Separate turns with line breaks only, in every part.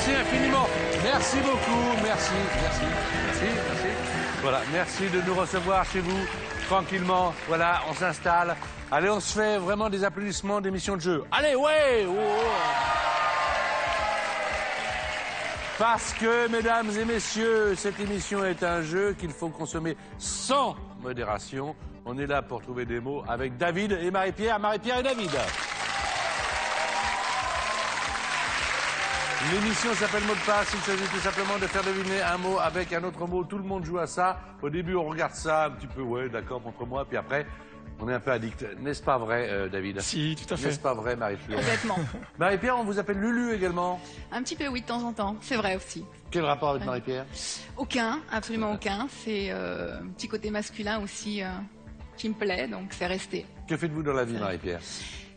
Merci infiniment. Merci beaucoup. Merci. Voilà, merci de nous recevoir chez vous, tranquillement. Voilà, on s'installe. Allez, on se fait vraiment des applaudissements d'émission de jeu. Allez, ouais Parce que, mesdames et messieurs, cette émission est un jeu qu'il faut consommer sans modération. On est là pour trouver des mots avec David et Marie-Pierre. Marie-Pierre et David. L'émission s'appelle Mot de passe. Il s'agit tout simplement de faire deviner un mot avec un autre mot. Tout le monde joue à ça. Au début, on regarde ça un petit peu, ouais, d'accord, montre-moi. Puis après, on est un peu addict. N'est-ce pas vrai, David?
Si, tout à fait.
N'est-ce pas vrai, Marie-Pierre?
Complètement.
Marie-Pierre, on vous appelle Lulu également.
Un petit peu, oui, de temps en temps. C'est vrai aussi.
Quel rapport avec Marie-Pierre?
Aucun, absolument aucun. C'est un petit côté masculin aussi qui me plaît, donc c'est resté.
Que faites-vous dans la vie, Marie-Pierre?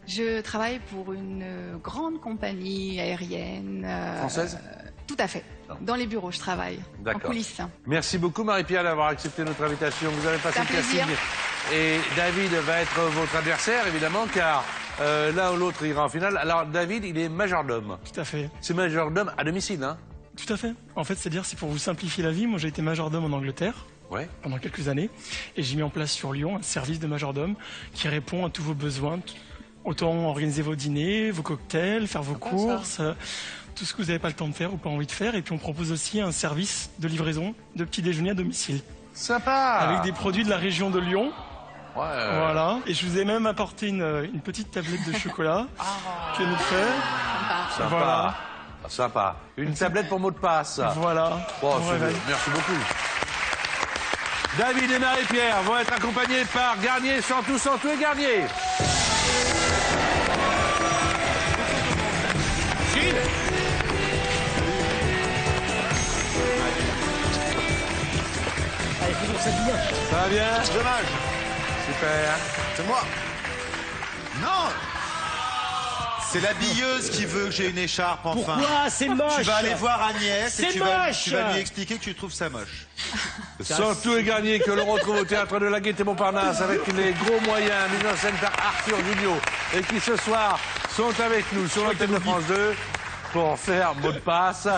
Je travaille pour une grande compagnie aérienne.
Française?
Tout à fait.
Non.
Dans les bureaux, je travaille. En coulisses.
Merci beaucoup, Marie-Pierre, d'avoir accepté notre invitation. Vous avez passé le casting. Et David va être votre adversaire, évidemment, car l'un ou l'autre ira en finale. Alors, David, il est majordome.
Tout à fait.
C'est majordome à domicile, hein?
Tout à fait. En fait, c'est-à-dire, c'est pour vous simplifier la vie. Moi, j'ai été majordome en Angleterre.
Ouais.
Pendant quelques années. Et j'ai mis en place sur Lyon un service de majordome qui répond à tous vos besoins. Autant organiser vos dîners, vos cocktails, faire vos courses, tout ce que vous n'avez pas le temps de faire ou pas envie de faire. Et puis on propose aussi un service de livraison de petit déjeuner à domicile.
Sympa!
Avec des produits de la région de Lyon.
Ouais.
Voilà. Et je vous ai même apporté une petite tablette de chocolat que nous fait.
Sympa.
Voilà.
Sympa. Une tablette pour mot de passe.
Voilà.
Bon,
Bon réveil.
merci beaucoup. David et Marie-Pierre vont être accompagnés par Garnier, Santou et Garnier.
Allez, faisons ça bien.
Ça va bien?
Dommage.
Super.
C'est moi. Non. C'est la billeuse qui veut que j'ai une écharpe, enfin.
Pourquoi? C'est moche.
Tu vas aller voir Agnès et
C'est
tu vas
moche.
lui expliquer que tu trouves ça moche.
Santou et Garnier que l'on retrouve au théâtre de la Gaîté-Montparnasse avec les gros moyens mis en scène par Arthur Junio et qui ce soir sont avec nous sur l'antenne de France 2 pour faire mot de passe.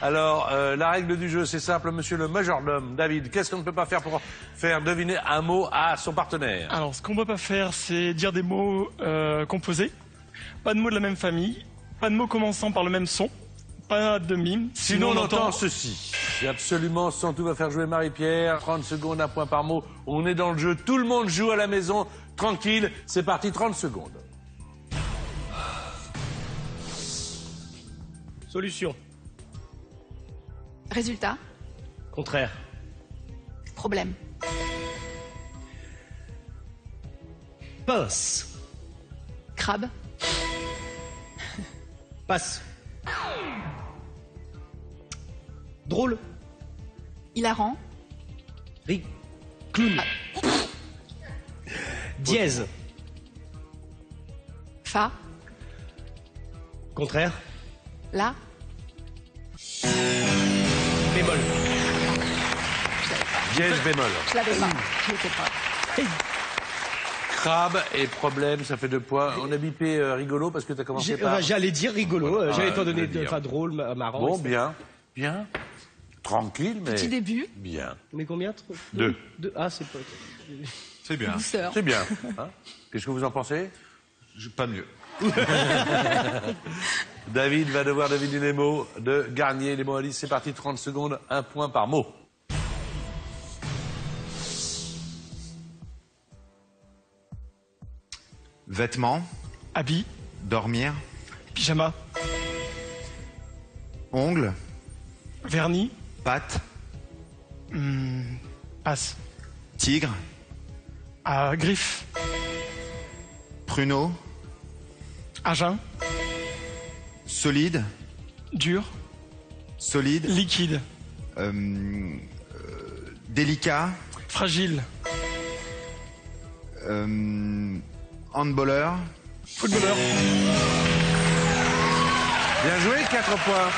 Alors, la règle du jeu, c'est simple, monsieur le majordome. David, qu'est-ce qu'on ne peut pas faire pour faire deviner un mot à son partenaire?
Alors, ce qu'on ne peut pas faire, c'est dire des mots composés. Pas de mots de la même famille. Pas de mots commençant par le même son. Pas de mime.
Sinon, on entend ceci. Et absolument, Santou va faire jouer Marie-Pierre. 30 secondes, un point par mot. On est dans le jeu. Tout le monde joue à la maison. Tranquille. C'est parti, 30 secondes.
Solution.
Résultat,
Contraire.
problème.
Pince.
Crabe,
Passe. Drôle.
hilarant,
Clown. Dièse.
fa,
Contraire.
la.
Bémol.
Dièse bémol.
Je l'avais pas. Je l'étais pas.
Crabe et problème, ça fait 2 points. On a bipé rigolo parce que tu as commencé par...
J'allais dire rigolo. J'allais t'en donner
dire.
enfin drôle, marrant.
Bon,
etc.
bien. Bien. Tranquille, mais...
Petit début,
Bien.
Mais combien?
2.
Ah, c'est pas...
C'est bien.
douceur.
C'est bien. Hein? Qu'est-ce que vous en pensez?
Pas mieux.
David va devoir deviner les mots de Garnier. Les mots à 10, c'est parti, 30 secondes, 1 point par mot.
Vêtements.
Habit.
Dormir.
Pyjama.
Ongles.
Vernis.
Pâte.
Passe.
Tigre.
Griffe.
Pruneau.
Agen.
Solide.
Dur.
Solide.
Liquide.
Délicat.
Fragile.
Handballeur.
Footballeur.
Bien joué, 4 points.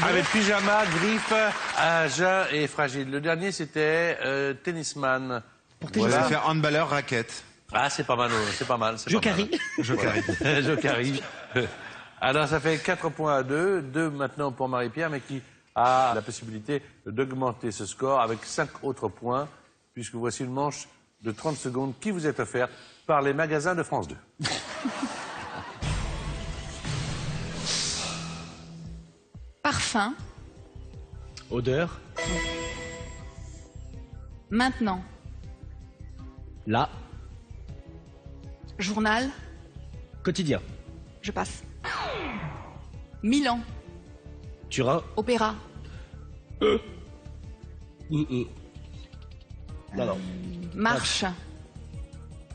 Avec pyjama, griffe, agen et fragile. Le dernier, c'était tennisman.
Pour voilà. Faire handballeur, raquette.
Ah, c'est pas mal, c'est pas mal.
Jokari.
Jokari. Jokari. Alors, ça fait 4 points à 2. 2 maintenant pour Marie-Pierre, mais qui a la possibilité d'augmenter ce score avec 5 autres points, puisque voici une manche de 30 secondes qui vous est offerte par les magasins de France 2.
Parfum.
Odeur.
Maintenant.
Là.
Journal.
Quotidien.
Je passe. Milan.
Turin.
Opéra.
Non, non.
Marche.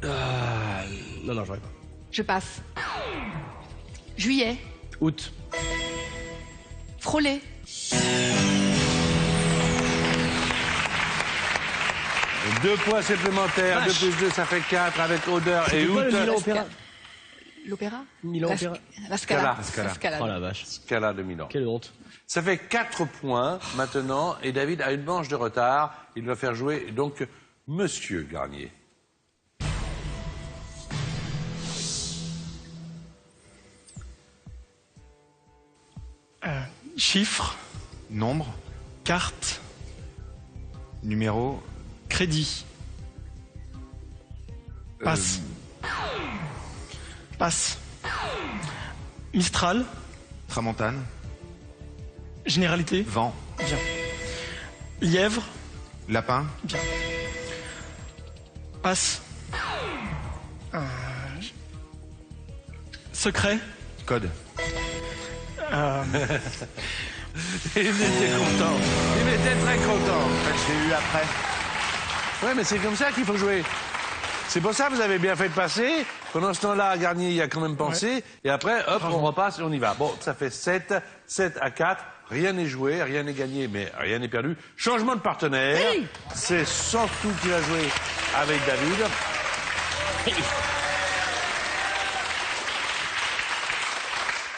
Non, j'aurais pas.
Je passe. Juillet.
Août.
Frôler.
2 points supplémentaires,
Vache.
2 plus 2, ça fait 4 avec odeur et
C'est quoi
août.
le Milan Opéra?
L'opéra.
Milan
La-
Opéra.
La Scala.
Scala.
La Scala.
Oh la vache.
Scala de Milan.
Quelle honte.
Ça fait 4 points maintenant et David a une manche de retard. Il va faire jouer donc Monsieur Garnier.
Chiffres,
Nombre,
carte,
numéro,
crédit. Passe. Passe. Mistral,
tramontane,
généralité,
vent,
bien. Lièvre,
lapin,
bien. Passe. Secret,
code.
Il était content. Il était très content.
En fait, je l'ai eu après.
Oui, mais c'est comme ça qu'il faut jouer. C'est pour ça que vous avez bien fait de passer. Pendant ce temps-là, Garnier y a quand même pensé. Et après, hop, on repasse et on y va. Bon, ça fait 7 à 4. Rien n'est joué, rien n'est gagné, mais rien n'est perdu. Changement de partenaire.
Oui.
C'est Santou qui va jouer avec David.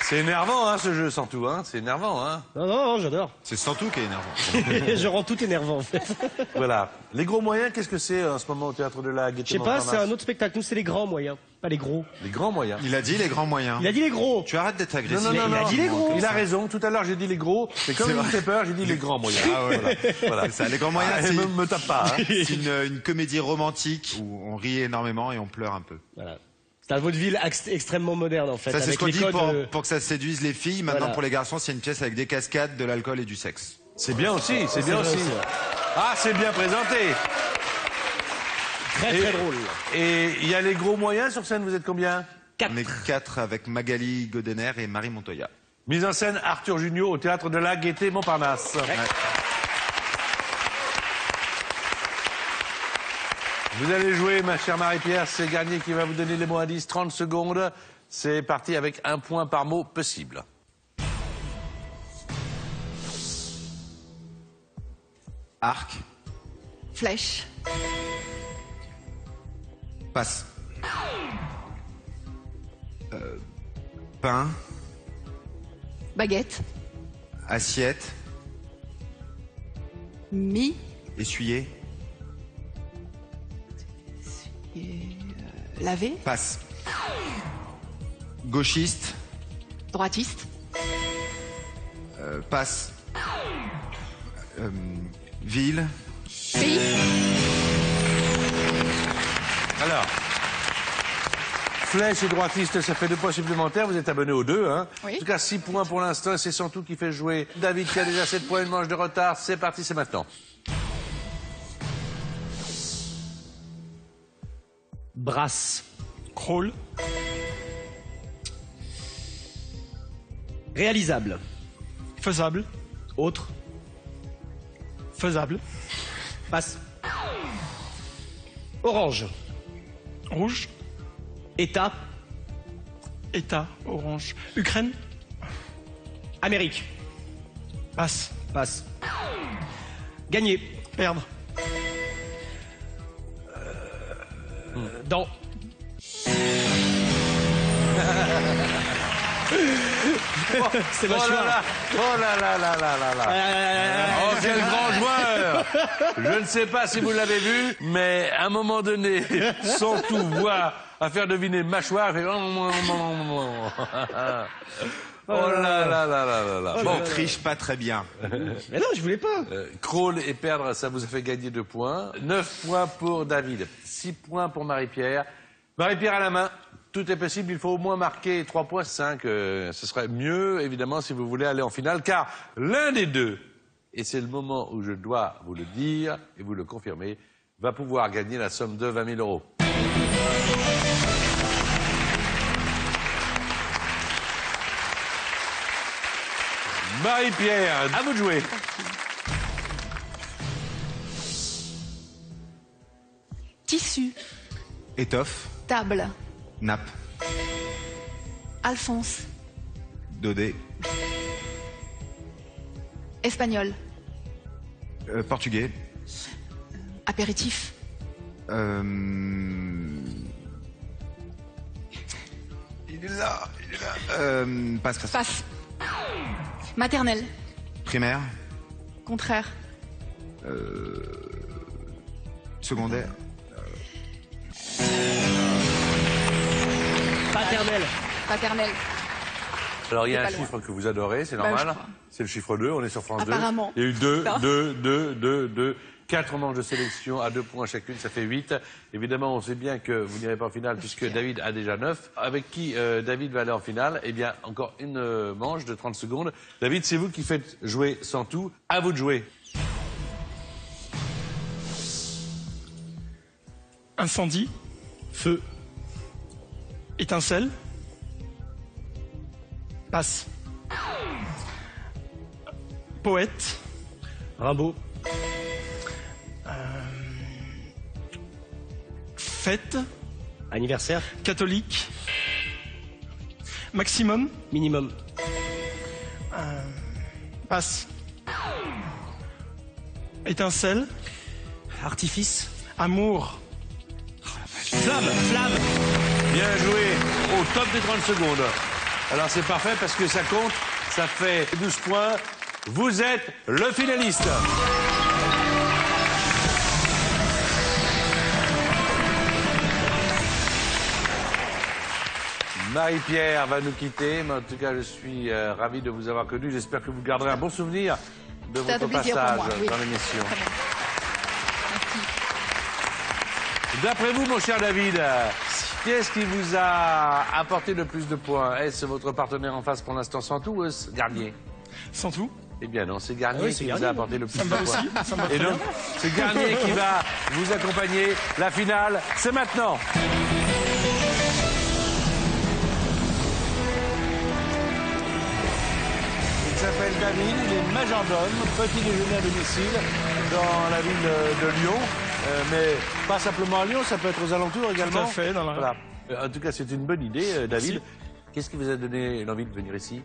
C'est énervant, hein, ce jeu, Santou, hein. C'est énervant, hein.
Non, j'adore.
C'est Santou qui est énervant.
Je rends tout énervant, en fait.
Voilà. Les gros moyens, qu'est-ce que c'est en ce moment au Théâtre de la Gaîté
Je sais pas,
Montparnasse?
c'est un autre spectacle. Nous, c'est les grands moyens, pas les gros.
Les grands moyens.
Il a dit les grands moyens.
Il a dit les gros.
Tu arrêtes d'être agressif.
Non,
il a dit les gros.
Il a raison. Tout à l'heure, j'ai dit les gros. Mais comme
C'est
il me
vrai.
fait peur, j'ai dit les grands moyens.
Ah ouais.
Voilà.
C'est ça, les grands moyens,
Ah,
c'est
me tape pas. Hein.
c'est une comédie romantique où on rit énormément et on pleure un peu.
Voilà. C'est un vaudeville extrêmement moderne, en fait.
Ça, c'est
avec
ce qu'on
les
dit
codes,
pour que ça séduise les filles. Maintenant,
Voilà.
pour les garçons, c'est une pièce avec des cascades, de l'alcool et du sexe.
C'est bien aussi. C'est bien
vrai
aussi.
aussi, ouais.
Ah, c'est bien présenté.
Très, très drôle.
Et il y a les gros moyens sur scène. Vous êtes combien?
On est 4 avec Magali Godener et Marie Montoya.
Mise en scène Arthur Junio au Théâtre de la Gaîté Montparnasse. Vous allez jouer, ma chère Marie-Pierre. C'est Garnier qui va vous donner les mots indices. 30 secondes. C'est parti avec 1 point par mot possible.
Arc,
Flèche.
passe. Pain,
Baguette.
assiette,
Mi.
essuyer,
Laver.
passe. Gauchiste,
Droitiste.
passe. Ville,
Pays.
Alors, flèche et droitiste, ça fait 2 points supplémentaires. Vous êtes abonné aux 2, hein.
Oui.
En tout cas, 6 points pour l'instant. C'est Santou qui fait jouer David qui a déjà 7 points, une manche de retard. C'est parti, c'est maintenant.
Brasse.
crawl,
Réalisable.
faisable,
Autre.
faisable,
Passe. Orange.
rouge,
État.
État, orange, Ukraine,
Amérique.
passe,
Passe. Gagner.
perdre,
Dans. C'est
Oh là
mâchoire.
là, oh là là là là là là. Oh, quel grand joueur! Je ne sais pas si vous l'avez vu, mais à un moment donné, son tout voit à faire deviner mâchoire. Il fait... Oh là là là là là là.
Bon,
Bon,
triche pas très bien.
Mais non, je voulais pas.
crawl et perdre, ça vous a fait gagner 2 points. 9 points pour David, 6 points pour Marie-Pierre. Marie-Pierre à la main, tout est possible, il faut au moins marquer 3 points, 5. Ce serait mieux, évidemment, si vous voulez aller en finale, car l'un des deux, et c'est le moment où je dois vous le dire et vous le confirmer, va pouvoir gagner la somme de 20 000 euros. Marie-Pierre, à vous de jouer.
Tissu,
Étoffe,
table,
nappe,
Alphonse,
dodé,
espagnol,
portugais,
apéritif,
il est là, il est là. Passe.
passe, maternelle,
Primaire,
contraire,
secondaire,
Paternel.
paternelle.
Alors, il y a un
pas loin.
chiffre que vous adorez, c'est
Bah,
normal.
je crois.
C'est le chiffre 2, on est sur France
Apparemment.
2. Il y a eu 2,
Non.
2, 4 manches de sélection à 2 points chacune, ça fait 8. Évidemment, on sait bien que vous n'irez pas en finale puisque David a déjà 9. Avec qui David va aller en finale? Eh bien, encore une manche de 30 secondes. David, c'est vous qui faites jouer sans tout. À vous de jouer.
Incendie,
Feu.
étincelle, passe. Poète,
Rimbaud.
fête,
Anniversaire.
catholique, maximum,
Minimum.
passe. Étincelle,
Artifice.
amour,
Flamme. Flamme.
Bien joué, au top des 30 secondes. Alors c'est parfait parce que ça compte, ça fait 12 points. Vous êtes le finaliste. Marie-Pierre va nous quitter, mais en tout cas je suis ravi de vous avoir connu. J'espère que vous garderez un bon souvenir de
C'était un
votre
plaisir pour
passage
moi, oui.
dans l'émission.
Très bien. Merci.
D'après vous, mon cher David, qu'est-ce qui vous a apporté le plus de points? Est-ce votre partenaire en face pour l'instant Santou ou est-ce Garnier?
sans tout.
Eh bien non, c'est Garnier
Ah oui, c'est
qui vous
Garnier.
a apporté le plus
Ça me
de
va
points.
aussi, ça me va
Et
très
donc,
bien.
c'est Garnier qui va vous accompagner. La finale, c'est maintenant. Il s'appelle David, il est majordome, petit déjeuner à domicile dans la ville de Lyon. Mais pas simplement à Lyon, ça peut être aux alentours également.
à fait, dans la-
Voilà. En tout cas, c'est une bonne idée, David. Qu'est-ce qui vous a donné l'envie de venir ici?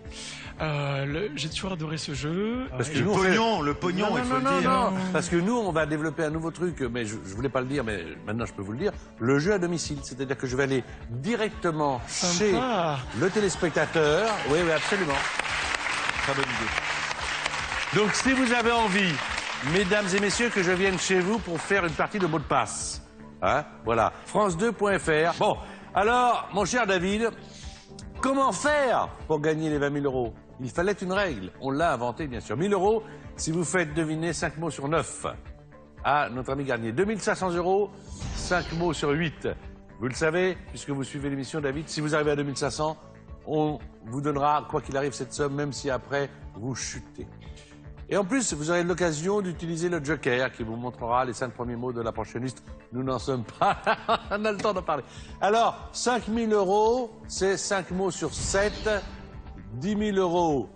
J'ai toujours adoré ce jeu.
Parce que
Le
nous, on fait-
pognon, le pognon,
Non,
il faut
non,
le dire.
non, parce que nous, on va développer un nouveau truc, mais je voulais pas le dire, mais maintenant je peux vous le dire. Le jeu à domicile, c'est-à-dire que je vais aller directement chez
Sympa.
le téléspectateur. Oui, oui, absolument.
Très bonne idée.
Donc, si vous avez envie, mesdames et messieurs, que je vienne chez vous pour faire une partie de mot de passe, hein, voilà, France2.fr. Bon, alors, mon cher David, comment faire pour gagner les 20 000 euros? Il fallait une règle. On l'a inventée, bien sûr. 1 000 euros si vous faites deviner 5 mots sur 9 à notre ami Garnier. 2 500 euros, 5 mots sur 8. Vous le savez, puisque vous suivez l'émission, David, si vous arrivez à 2 500, on vous donnera, quoi qu'il arrive, cette somme, même si après, vous chutez. Et en plus, vous aurez l'occasion d'utiliser le joker qui vous montrera les 5 premiers mots de la prochaine liste. Nous n'en sommes pas. On a le temps d'en parler. Alors, 5 000 euros, c'est 5 mots sur 7. 10 000 euros,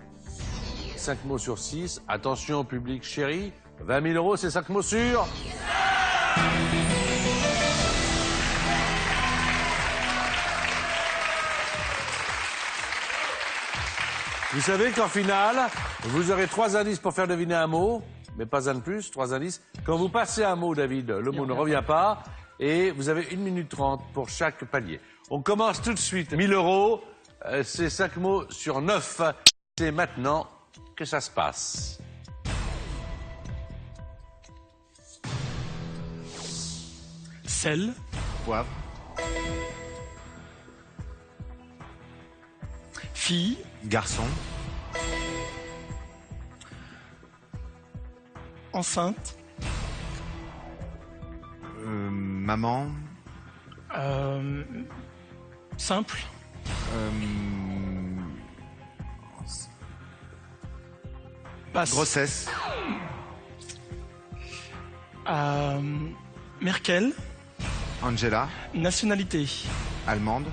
5 mots sur 6. Attention, public chéri. 20 000 euros, c'est 5 mots sur... Vous savez qu'en finale, vous aurez 3 indices pour faire deviner un mot, mais pas un de plus, 3 indices. Quand vous passez un mot, David, le mot ne revient pas, et vous avez 1 minute 30 pour chaque palier. On commence tout de suite. 1 000 euros, C'est 5 mots sur 9. C'est maintenant que ça se passe.
Sel.
Poivre.
Fille.
Garçon.
Enceinte.
Maman.
Simple. Passe.
Grossesse.
Merkel.
Angela.
Nationalité.
Allemande.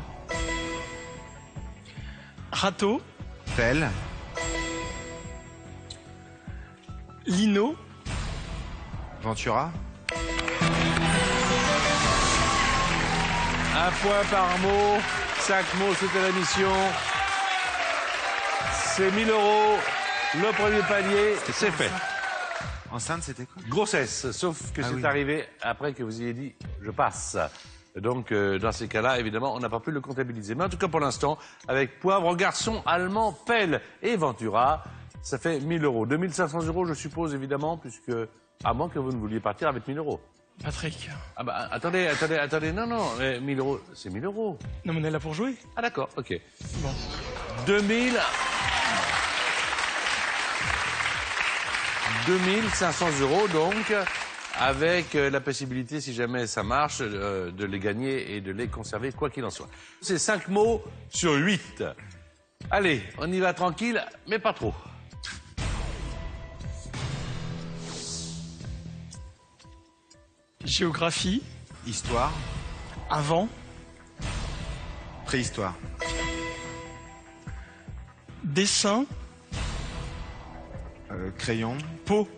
Râteau.
Pelle.
Lino.
Ventura.
Un point par mot. 5 mots, c'était la mission. C'est 1000 €. Le premier palier, c'est fait.
Enceinte, c'était quoi?
Grossesse, sauf que c'est
oui.
arrivé après que vous ayez dit « je passe ». Donc, dans ces cas-là, évidemment, on n'a pas pu le comptabiliser. Mais en tout cas, pour l'instant, avec Poivre, Garçon, Allemand, Pelle et Ventura, ça fait 1000 €. 2500 €, je suppose, évidemment, puisque, à moins que vous ne vouliez partir avec 1000 €.
Patrick.
Ah bah, attendez, non, 1000 €, c'est 1000 €.
Non, mais on est là pour jouer.
Ah d'accord, ok.
Bon.
2500 € donc, avec la possibilité, si jamais ça marche, de les gagner et de les conserver, quoi qu'il en soit. C'est 5 mots sur 8. Allez, on y va tranquille, mais pas trop.
Géographie.
Histoire.
Avant.
Préhistoire.
Dessin.
Crayon.
Peau.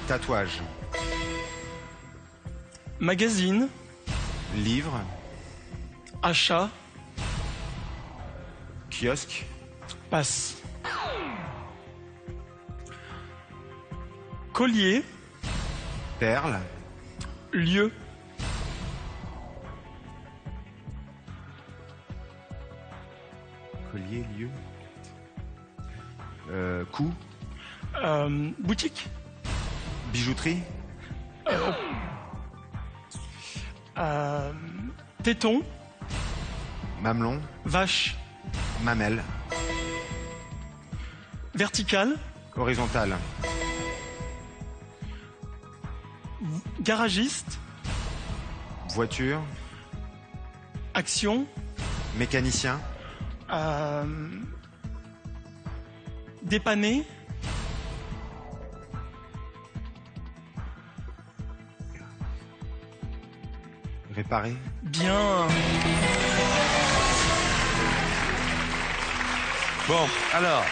Tatouage.
Magazine.
Livre.
Achat.
Kiosque.
Passe. Collier.
Perle.
Lieu.
Collier. Lieu. Cou.
Boutique.
Bijouterie.
Téton.
Mamelon.
Vache.
Mamelle.
Vertical.
Horizontale.
Garagiste.
Voiture.
Action.
Mécanicien.
Dépanner.
Réparer.
Bon,
Bien.
alors,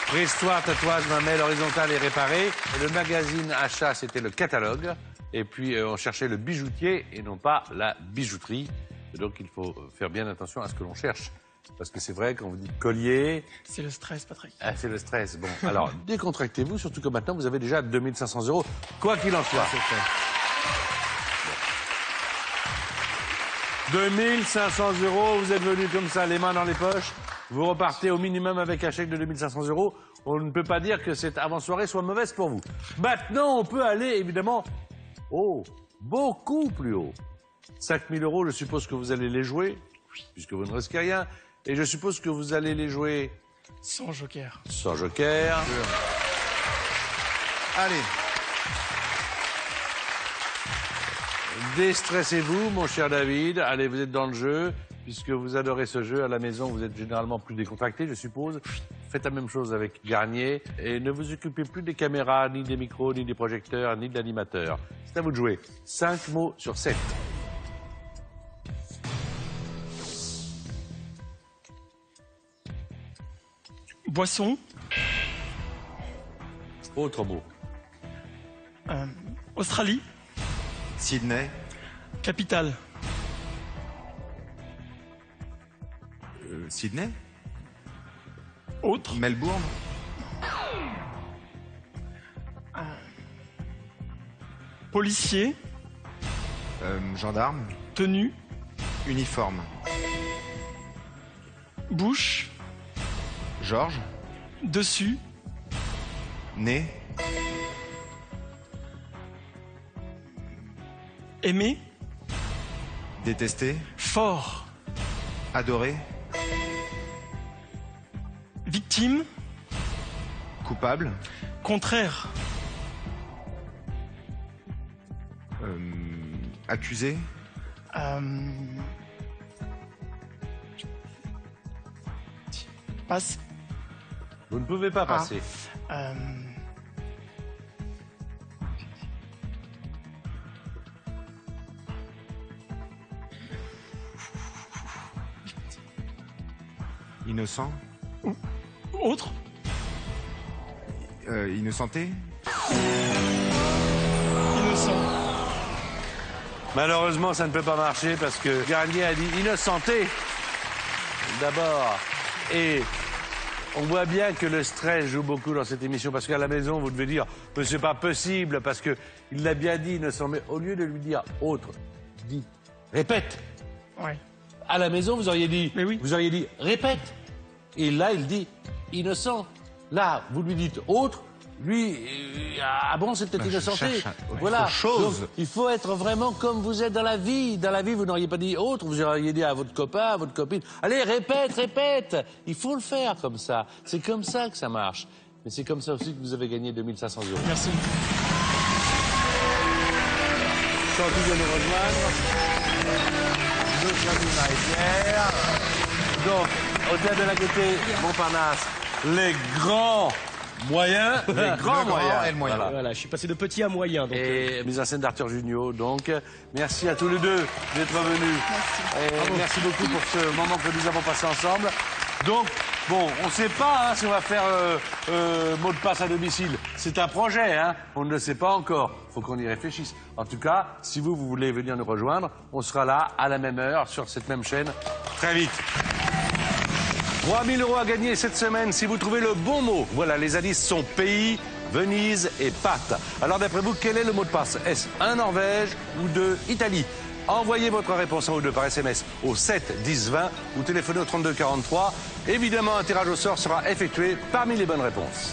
préhistoire, tatouage, mamelle, horizontale et réparée. Et le magazine achat, c'était le catalogue. Et puis, on cherchait le bijoutier et non pas la bijouterie. Et donc, il faut faire bien attention à ce que l'on cherche. Parce que c'est vrai, quand vous dites collier...
C'est le stress, Patrick.
Ah, c'est le stress. Bon, alors, décontractez-vous, surtout que maintenant, vous avez déjà 2500 €, quoi qu'il en soit.
C'est fait.
2500 €, vous êtes venus comme ça, les mains dans les poches. Vous repartez au minimum avec un chèque de 2500 €. On ne peut pas dire que cette avant-soirée soit mauvaise pour vous. Maintenant, on peut aller, évidemment, beaucoup plus haut. 5000 €, je suppose que vous allez les jouer, puisque vous ne risquez rien. Et je suppose que vous allez les jouer
Sans joker.
sans joker.
Allez.
Déstressez-vous, mon cher David. Allez, vous êtes dans le jeu. Puisque vous adorez ce jeu, à la maison, vous êtes généralement plus décontracté, je suppose. Faites la même chose avec Garnier. Et ne vous occupez plus des caméras, ni des micros, ni des projecteurs, ni de l'animateur. C'est à vous de jouer. 5 mots sur 7.
Boisson.
Autre mot.
Australie.
Sydney.
Capitale.
Sydney.
Autre.
Melbourne.
Policier.
Gendarme.
Tenue.
Uniforme.
Bouche.
Georges.
Dessus.
Nez.
Aimer.
Détester.
Fort.
Adorer.
Victime.
Coupable.
Contraire.
Accusé.
Passe.
Vous ne pouvez pas passer.
Innocent.
Autre.
Innocenté.
Innocent.
Malheureusement, ça ne peut pas marcher parce que Garnier a dit innocenté d'abord. Et on voit bien que le stress joue beaucoup dans cette émission parce qu'à la maison, vous devez dire mais c'est pas possible parce que il l'a bien dit, innocent. Mais au lieu de lui dire autre, dit répète.
Ouais.
À la maison, vous auriez dit,
Mais oui.
vous auriez dit répète. Et là, il dit innocent. Là, vous lui dites autre. Lui, ah bon, c'est peut-être
Je
innocenté.
cherche
Voilà.
autre chose.
Donc, il faut être vraiment comme vous êtes dans la vie. Dans la vie, vous n'auriez pas dit autre, vous auriez dit à votre copain, à votre copine, allez, répète, répète. Il faut le faire comme ça. C'est comme ça que ça marche. Mais c'est comme ça aussi que vous avez gagné 2500 €.
Merci.
Gentil de nous rejoindre. Notre ami Marie-Pierre. Donc, Hôtel de la Gaîté, Montparnasse, les grands moyens. Les grands
Le grand
moyens.
et le moyen.
Voilà.
Voilà, je suis passé de petit à moyen. Donc,
Et mise en scène d'Arthur Junio. Donc, merci à tous les deux d'être venus.
Merci.
Et merci beaucoup pour ce moment que nous avons passé ensemble. Donc, bon, on ne sait pas si on va faire mot de passe à domicile. C'est un projet, hein. On ne le sait pas encore. Il faut qu'on y réfléchisse. En tout cas, si vous voulez venir nous rejoindre, on sera là à la même heure sur cette même chaîne très vite. 3000 € à gagner cette semaine si vous trouvez le bon mot. Voilà, les indices sont pays, Venise et pâtes. Alors d'après vous, quel est le mot de passe? Est-ce 1 Norvège ou 2 Italie? Envoyez votre réponse en ou deux par SMS au 7 10 20 ou téléphonez au 32 43. Évidemment, un tirage au sort sera effectué parmi les bonnes réponses.